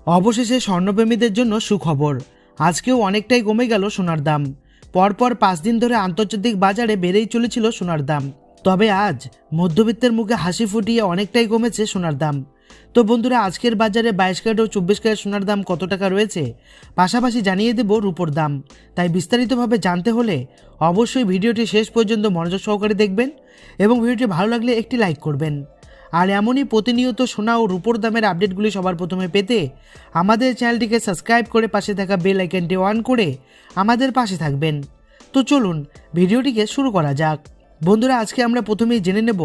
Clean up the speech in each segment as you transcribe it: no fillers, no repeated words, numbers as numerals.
অবশেষে স্বর্ণপ্রেমীদের জন্য সুখবর, আজকেও অনেকটাই কমে গেল সোনার দাম। পরপর 5 দিন ধরে আন্তর্জাতিক বাজারে বেড়েই চলেছিল সোনার দাম, তবে আজ মধ্যবিত্তের মুখে হাসি ফুটিয়ে অনেকটাই কমেছে সোনার দাম। তো বন্ধুরা, আজকের বাজারে 22 ক্যারেট ও 24 ক্যারেট সোনার দাম কত টাকা রয়েছে, পাশাপাশি জানিয়ে দেব রূপোর দাম। তাই বিস্তারিতভাবে জানতে হলে অবশ্যই ভিডিওটি শেষ পর্যন্ত মনোযোগ সহকারে দেখবেন এবং ভিডিওটি ভালো লাগলে একটি লাইক করবেন। আর এমনই প্রতিনিয়ত সোনা ও রূপোর দামের আপডেটগুলি সবার প্রথমে পেতে আমাদের চ্যানেলটিকে সাবস্ক্রাইব করে পাশে থাকা বেল আইকনটি অন করে আমাদের পাশে থাকবেন। তো চলুন ভিডিওটিকে শুরু করা যাক। বন্ধুরা, আজকে আমরা প্রথমেই জেনে নেব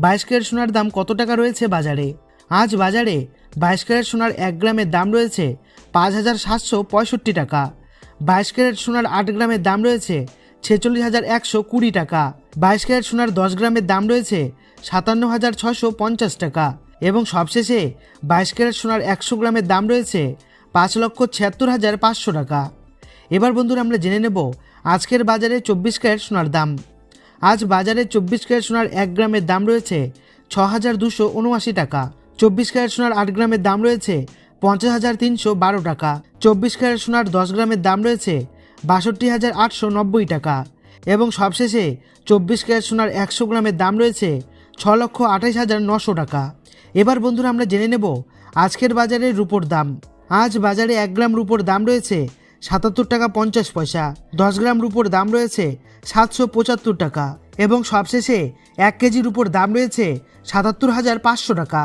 22 ক্যারেট সোনার দাম কত টাকা রয়েছে বাজারে। আজ বাজারে 22 ক্যারেট সোনার 1 গ্রামের দাম রয়েছে 5,765 টাকা। 22 ক্যারেট সোনার 8 গ্রামের দাম রয়েছে 46,120 টাকা। 22 ক্যারেট সোনার 10 গ্রামের দাম রয়েছে 57,650 টাকা এবং সবশেষে 22 ক্যারেট সোনার 100 গ্রামের দাম রয়েছে 5,76,500 টাকা। এবার বন্ধুরা, আমরা জেনে নেব আজকের বাজারে 24 ক্যারেট সোনার দাম। আজ বাজারে 24 ক্যারেট সোনার 1 গ্রামের দাম রয়েছে 6,279 টাকা। 24 ক্যারেট সোনার 8 গ্রামের দাম রয়েছে 50,312 টাকা। 24 ক্যারেট সোনার 10 গ্রামের দাম রয়েছে 62,890 টাকা এবং সবশেষে 24 ক্যারেট সোনার 100 গ্রামের দাম রয়েছে 6,28,900 টাকা। এবার বন্ধুরা, আমরা জেনে নেব আজকের বাজারে রূপোর দাম। আজ বাজারে 1 গ্রাম রূপোর দাম রয়েছে 77 টাকা 50 পয়সা। 10 গ্রাম রূপোর দাম রয়েছে 775 টাকা এবং সবশেষে 1 কেজি রূপোর দাম রয়েছে 77,500 টাকা।